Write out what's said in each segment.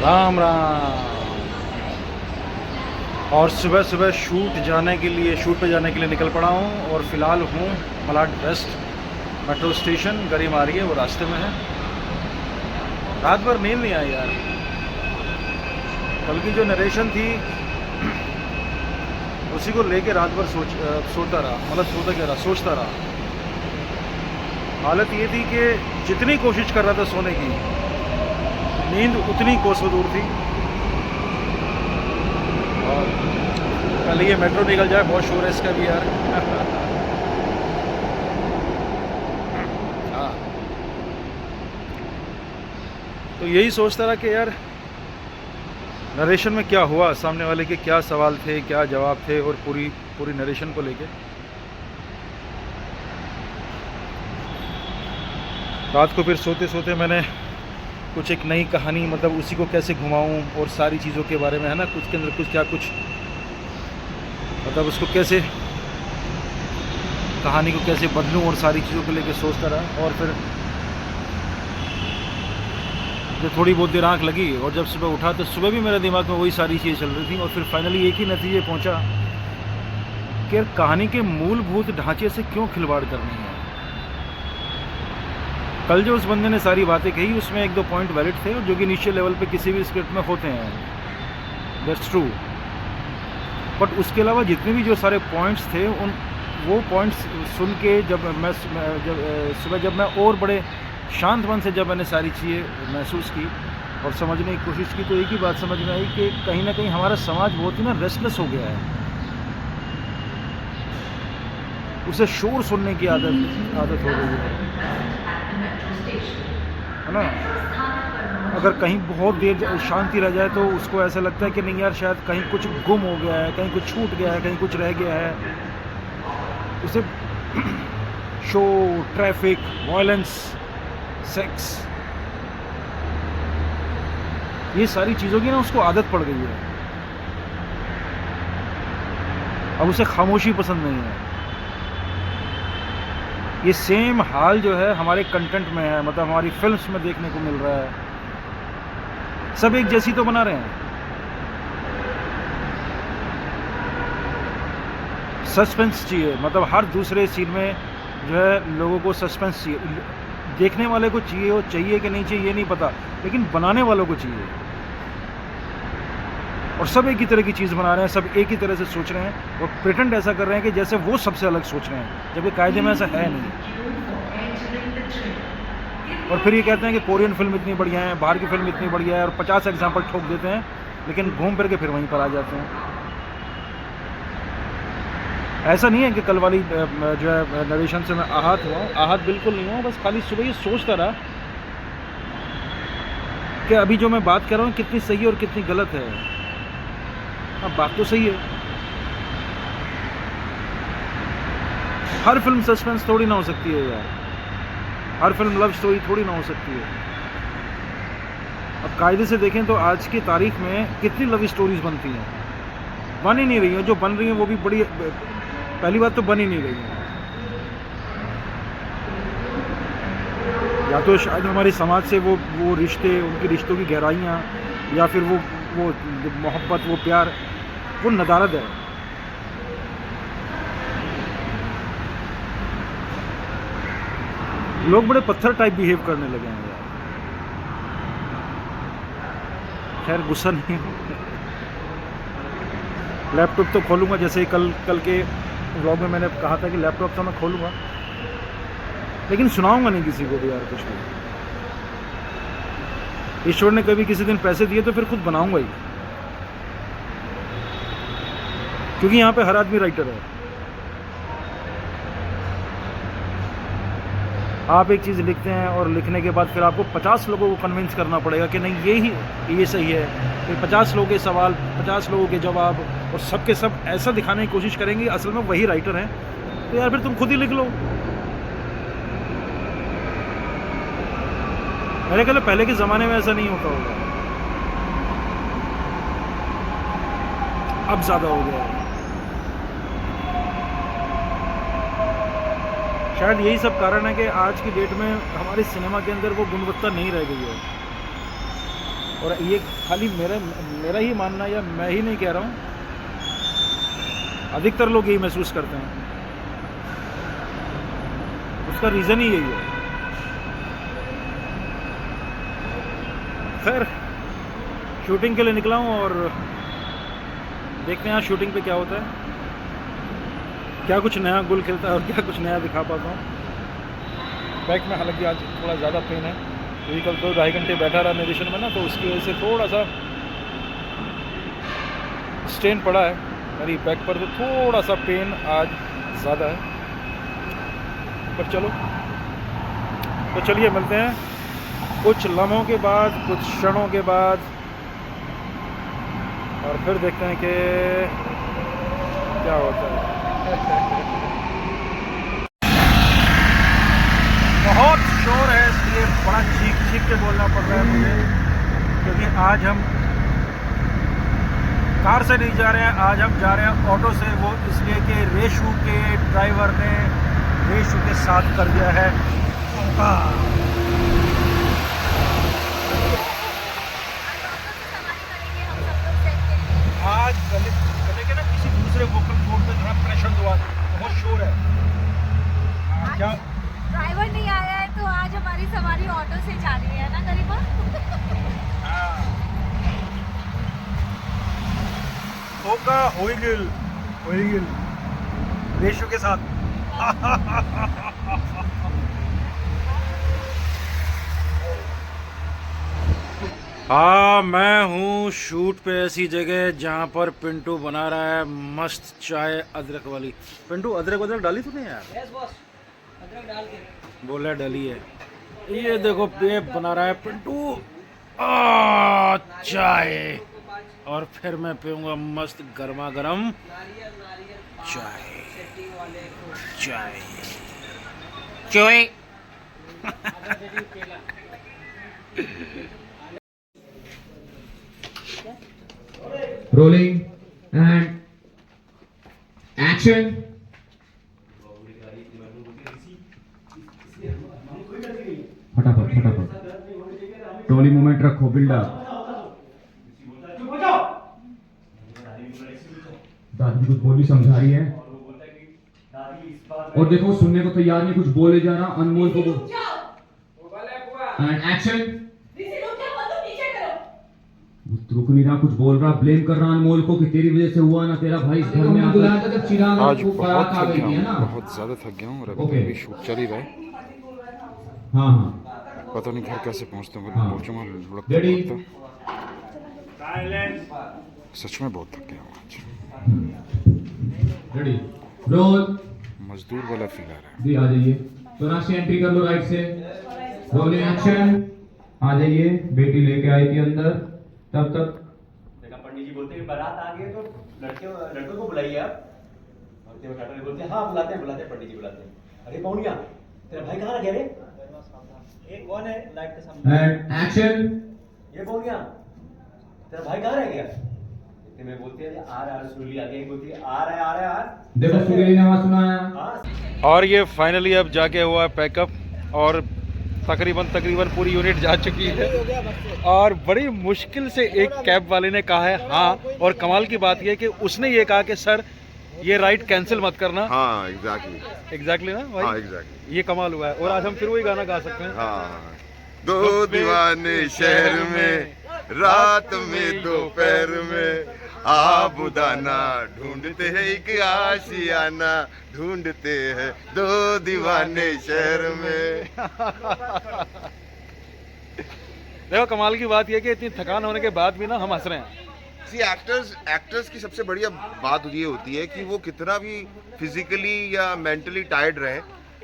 राम राम। और सुबह सुबह शूट पे जाने के लिए निकल पड़ा हूँ और फ़िलहाल हूँ मलाड वेस्ट मेट्रो स्टेशन। गाड़ी आ रही है, वो रास्ते में है। रात भर नींद नहीं आई यार। कल की जो नरेशन थी उसी को लेके रात भर सोता रहा, मतलब सोचता रहा। हालत ये थी कि जितनी कोशिश कर रहा था सोने की, नींद उतनी कोसों दूर थी। और पहले ये मेट्रो निकल जाए, बहुत शोर है इसका भी यार। हाँ, तो यही सोचता रहा कि यार नरेशन में क्या हुआ, सामने वाले के क्या सवाल थे, क्या जवाब थे, और पूरी नरेशन को लेके रात को फिर सोते सोते मैंने कुछ एक नई कहानी, मतलब उसी को कैसे घुमाऊं और सारी चीज़ों के बारे में, है ना, कुछ के अंदर कुछ मतलब उसको कैसे, कहानी को कैसे बदलूं और सारी चीज़ों को लेके सोचता रहा। और फिर जब थोड़ी बहुत देर आँख लगी और जब सुबह उठा तो सुबह भी मेरे दिमाग में वही सारी चीज़ें चल रही थी। और फिर फाइनली एक ही नतीजे पहुंचा कि यार कहानी के मूलभूत ढांचे से क्यों खिलवाड़ करनी है। कल जो उस बंदे ने सारी बातें कही उसमें एक दो पॉइंट वैलिड थे, जो कि नीचे लेवल पे किसी भी स्क्रिप्ट में होते हैं, दैट्स ट्रू। बट उसके अलावा जितने भी जो सारे पॉइंट्स थे, वो पॉइंट्स सुन के जब मैं और बड़े शांत मन से जब मैंने सारी चीज़ें महसूस की और समझने की कोशिश की, तो एक ही बात समझ में आई कि कहीं ना कहीं हमारा समाज बहुत ही रेस्टलेस हो गया है। उसे शोर सुनने की आदत हो गई है ना। अगर कहीं बहुत देर शांति रह जाए तो उसको ऐसा लगता है कि नहीं यार, शायद कहीं कुछ गुम हो गया है, कहीं कुछ छूट गया है, कहीं कुछ रह गया है। उसे शोर, ट्रैफिक, वायलेंस, सेक्स, ये सारी चीज़ों की ना उसको आदत पड़ गई है। अब उसे खामोशी पसंद नहीं है। ये सेम हाल जो है हमारे कंटेंट में है, मतलब हमारी फिल्म्स में देखने को मिल रहा है। सब एक जैसी तो बना रहे हैं। सस्पेंस चाहिए, मतलब हर दूसरे सीन में जो है लोगों को सस्पेंस चाहिए। देखने वाले को चाहिए कि नहीं चाहिए ये नहीं पता, लेकिन बनाने वालों को चाहिए। और सब एक ही तरह की चीज़ बना रहे हैं, सब एक ही तरह से सोच रहे हैं और प्रिटेंड ऐसा कर रहे हैं कि जैसे वो सबसे अलग सोच रहे हैं, जबकि कायदे में ऐसा है नहीं। और फिर ये कहते हैं कि कोरियन फिल्म इतनी बढ़िया है, बाहर की फिल्म इतनी बढ़िया है, और 50 एग्जाम्पल ठोक देते हैं, लेकिन घूम फिर के फिर वहीं पर आ जाते हैं। ऐसा नहीं है कि कल वाली जो है नरेशन से मैं आहत बिल्कुल नहीं हुआ। बस खाली सुबह ये सोचता रहा कि अभी जो मैं बात कर रहा हूँ कितनी सही और कितनी गलत है। हाँ, बात तो सही है। हर फिल्म सस्पेंस थोड़ी ना हो सकती है यार, हर फिल्म लव स्टोरी थोड़ी ना हो सकती है। अब कायदे से देखें तो आज की तारीख में कितनी लव स्टोरीज बनती हैं, बन ही नहीं रही हैं। जो बन रही हैं वो भी बड़ी, पहली बात तो बन ही नहीं रही है। या तो शायद हमारे समाज से वो रिश्ते, उनके रिश्तों की गहराइयाँ, या फिर वो मोहब्बत, वो प्यार, वो नदारद है। लोग बड़े पत्थर टाइप बिहेव करने लगे हैं यार। खैर गुस्सा नहीं। लैपटॉप तो खोलूँगा, जैसे कल के व्लॉग में मैंने कहा था कि लैपटॉप तो मैं खोलूँगा, लेकिन सुनाऊंगा नहीं किसी को भी यार कुछ भी। ईश्वर ने कभी किसी दिन पैसे दिए तो फिर खुद बनाऊंगा ही, क्योंकि यहाँ पे हर आदमी राइटर है। आप एक चीज़ लिखते हैं और लिखने के बाद फिर आपको 50 लोगों को कन्विंस करना पड़ेगा कि नहीं ये सही है। फिर 50 लोगों के सवाल, 50 लोगों के जवाब, और सबके सब ऐसा दिखाने की कोशिश करेंगे असल में वही राइटर हैं। तो यार फिर तुम खुद ही लिख लो। मेरे ख्याल पहले के ज़माने में ऐसा नहीं होता होगा, अब ज़्यादा हो गया है। शायद यही सब कारण है कि आज की डेट में हमारे सिनेमा के अंदर वो गुणवत्ता नहीं रह गई है। और ये खाली मेरा ही मानना, या मैं ही नहीं कह रहा हूँ, अधिकतर लोग यही महसूस करते हैं। उसका रीज़न ही यही है। खैर, शूटिंग के लिए निकला हूँ और देखते हैं आज शूटिंग पे क्या होता है, क्या कुछ नया गुल खिलता है और क्या कुछ नया दिखा पाता हूँ। बैक में हालांकि आज थोड़ा ज़्यादा पेन है, क्योंकि कल 2-2.5 घंटे बैठा रहा नेरेशन में ना, तो उसकी वजह से थोड़ा सा स्ट्रेन पड़ा है मेरी बैक पर, तो थोड़ा सा पेन आज ज़्यादा है। पर चलो, तो चलिए मिलते हैं कुछ लम्हों के बाद, कुछ क्षणों के बाद, और फिर देखते हैं कि क्या होता है। बहुत शोर है, इसलिए बड़ा चीख के बोलना पड़ रहा है मुझे, क्योंकि आज हम कार से नहीं जा रहे हैं, आज हम जा रहे हैं ऑटो से। वो इसलिए कि रेशू के ड्राइवर ने रेशू के साथ कर दिया है आज गले के ना किसी दूसरे वोकल कोड पे थोड़ा प्रेशर हुआ, बहुत शोर है। क्या ड्राइवर नहीं आया है, तो आज हमारी सवारी ऑटो से जा रही है ना गरीबा। होगा होइगिल रेशो के साथ। हाँ, मैं हूँ शूट पे ऐसी जगह जहाँ पर पिंटू बना रहा है मस्त चाय अदरक वाली। पिंटू, अदरक डाली तूने यार? यस बॉस, अदरक डाल के बोला डाली है। ये देखो ये बना रहा है पिंटू चाय, और फिर मैं पीऊँगा मस्त गर्मा गर्म चाय। Rolling and action. फटाफट ट्रॉली मूवमेंट रखो, बिल्डअप। दादी कुछ बोली समझा रही है, और देखो सुनने को तैयार नहीं, कुछ बोले जा रहा। अनमोल को एंड एक्शन। रुक नहीं रहा, कुछ बोल रहा, ब्लेम कर रहा अनमोल को कि तेरी वजह से हुआ ना, तेरा भाई इस घर में बुलाया था जब चिराग आज बहुत थक गया हूँ, बहुत ज़्यादा थक गया हूँ, और अभी भी शूट चल ही रहा है। हाँ, पता नहीं घर कैसे पहुँचता हूँ, पहुँचूँगा लुढ़कता। सच में बहुत थक गया हूँ आज। Ready, roll. मजदूर वाला फील आ रहा है। जी आ जाइए, तो राशि एंट्री कर लो राइट से। Rolling action. आ जाइए, बेटी लेके आई थी अंदर, तब तक देखा पंडित जी बोलते हैं बारात आ गई तो लड़कों को बुलाइए आप। बोलते हैं हाँ बुलाते हैं पंडित जी बुलाते हैं। अरे पहुंच गया, तेरा भाई कहाँ रह गया रे? ये कौन है लाइट के सामने? And action. ये पहुंच गया, तेरा भाई कहाँ रह गया? मैं बोलती है आ रहा है, सुरली आ गई, बोलती है आ रहा है। देखो सुरीली ने आवाज सुनाया। और ये फाइनली अब जाके हुआ है पैकअप, और तकरीबन पूरी यूनिट जा चुकी है, और बड़ी मुश्किल से एक कैब वाले ने कहा है हाँ। और कमाल की बात यह कि उसने ये कहा कि सर ये राइड कैंसिल मत करना। हाँ एग्जैक्टली ना भाई, हाँ एग्जैक्टली, ये कमाल हुआ है। और आज हम फिर वही गाना गा सकते हैं। हाँ, दो दीवाने शहर में, रात में दोपहर में, आबुदाना ढूंढते हैं एक आशियाना, ढूंढते हैं दो दीवाने शहर में। देखो कमाल की बात यह कि इतनी थकान होने के बाद भी ना हम हंस रहे हैं। एक्टर्स की सबसे बढ़िया बात ये होती है कि वो कितना भी फिजिकली या मेंटली टायर्ड रहे,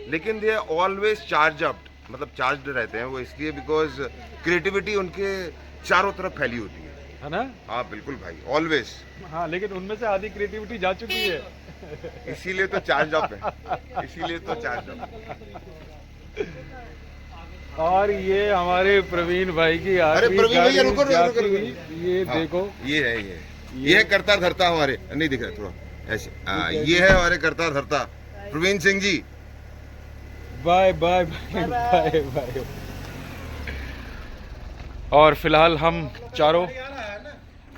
लेकिन दे आर ऑलवेज चार्ज्ड रहते हैं वो, इसलिए बिकॉज क्रिएटिविटी उनके चारों तरफ फैली होती है ना? हाँ बिल्कुल भाई, ऑलवेज। हाँ, लेकिन उनमें से आधी क्रिएटिविटी जा चुकी है, इसीलिए तो चार्ज अप है। और ये हमारे प्रवीण भाई की अरे प्रवीण भैया रुको। ये देखो, ये है करता धरता हमारे, नहीं दिख रहा थोड़ा ऐसे। ये है हमारे करता धरता प्रवीण सिंह जी। Bye bye. और फिलहाल हम चारों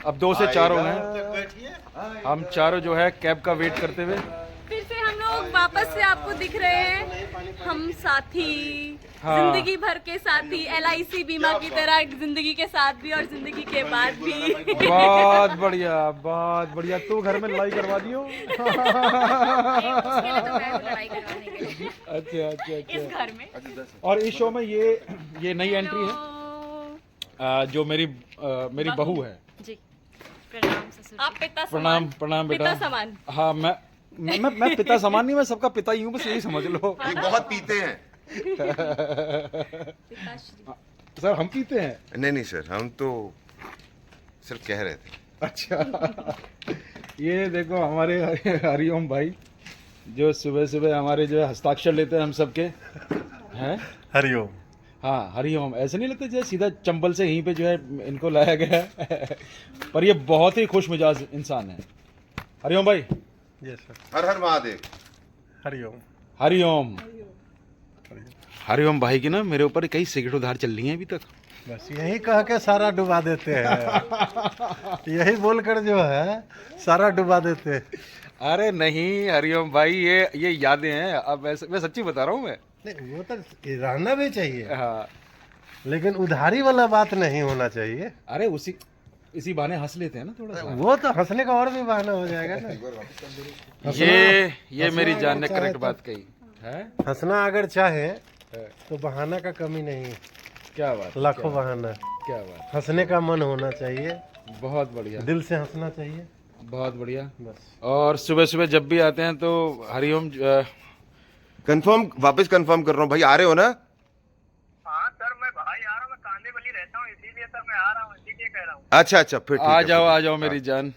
अब 2 से 4 हो गए, हम चारों जो है कैब का वेट करते हुए। फिर से हम लोग वापस से आपको दिख रहे हैं, हम साथी, हाँ। जिंदगी भर के साथी, LIC बीमा की तरह जिंदगी के साथ भी और जिंदगी के बाद भी। बहुत बढ़िया, बहुत बढ़िया। तू घर में लड़ाई करवा दियो। अच्छा अच्छा इस अच्छा। घर में और इस शो में ये नई एंट्री है, जो मेरी बहू है। जी, प्रणाम ससुर। आप पिता प्रणाम समान, प्रणाम बेटा। पिता समान। हाँ, मैं पिता समान नहीं, मैं सबका पिता ही हूँ, बस यही समझ लो। ये बहुत पीते हैं। सर हम पीते हैं? नहीं सर, हम तो सिर्फ कह रहे थे। अच्छा। ये देखो हमारे हरिओम भाई जो सुबह सुबह हमारे जो है हस्ताक्षर लेते हैं हम सबके हैं। हरिओम। हाँ हरिओम, ऐसे नहीं लगता जैसे सीधा चंबल से यहीं पे जो है इनको लाया गया है। पर ये बहुत ही खुश मिजाज इंसान है। हरिओम भाई। Yes sir. हर हर महादेव। हरिओम। हरिओम। हरिओम भाई की ना मेरे ऊपर कई सिगरेट उधार चल रही हैं अभी तक। बस यही कह के सारा डुबा देते हैं। यही बोलकर जो है सारा डुबा देते हैं। अरे नहीं हरिओम भाई, ये यादें हैं। अब मैं सच्ची बता रहा हूँ मैं। नहीं वो तो रहना भी चाहिए, हाँ। लेकिन उधारी वाला बात नहीं होना चाहिए। अरे इसी बहाने हंस लेते हैं ना थोड़ा सा। वो तो हंसने का और भी बहाना हो जाएगा ना। ये मेरी जान ने करेक्ट बात कही है। हंसना अगर चाहे तो बहाना का कमी नहीं है। क्या बात, लाखों बहाना। क्या बात। हंसने का मन होना चाहिए, बहुत बढ़िया, दिल से हंसना चाहिए। बहुत बढ़िया। बस। और सुबह सुबह जब भी आते हैं तो हरिओम वापस कंफर्म कर रहा हूँ भाई, आ रहे हो ना? हाँ सर, मैं भाई आ रहा हूँ, मैं कांदीवली रहता हूँ, इसीलिए सर मैं आ रहा हूँ, इसीलिए कह रहा हूँ। अच्छा फिर ठीक है, आ जाओ मेरी जान।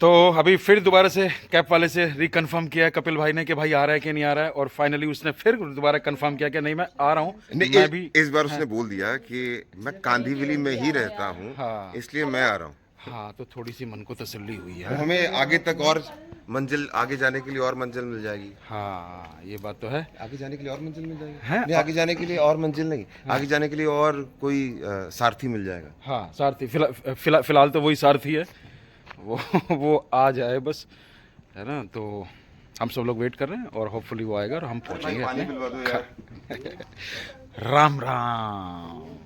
तो अभी फिर दोबारा से कैब वाले से रिकन्फर्म किया है कपिल भाई ने कि भाई आ रहा है कि नहीं आ रहा है, और फाइनली उसने फिर दोबारा कंफर्म किया कि नहीं मैं आ रहा हूँ। नहीं, मैं भी इस बार उसने बोल दिया कि मैं कांदीवली में ही रहता हूँ, हाँ। इसलिए मैं आ रहा हूँ। हाँ, तो थोड़ी सी मन को तसल्ली हुई और है। हमें आगे तक और मंजिल, आगे जाने के लिए और मंजिल मिल जाएगी। हाँ ये बात तो है। आगे जाने के लिए और मंजिल मिल जाएगी। हैं? नहीं, आगे जाने के लिए और मंजिल नहीं, आगे जाने के लिए और कोई सारथी मिल जाएगा। हाँ सारथी, फिलहाल तो वही सारथी है, वो आ जाए बस, है ना। तो हम सब लोग वेट कर रहे हैं और होपफुली वो आएगा और हम पहुंचेंगे पानी अपने। पिलवा दो यार। राम राम।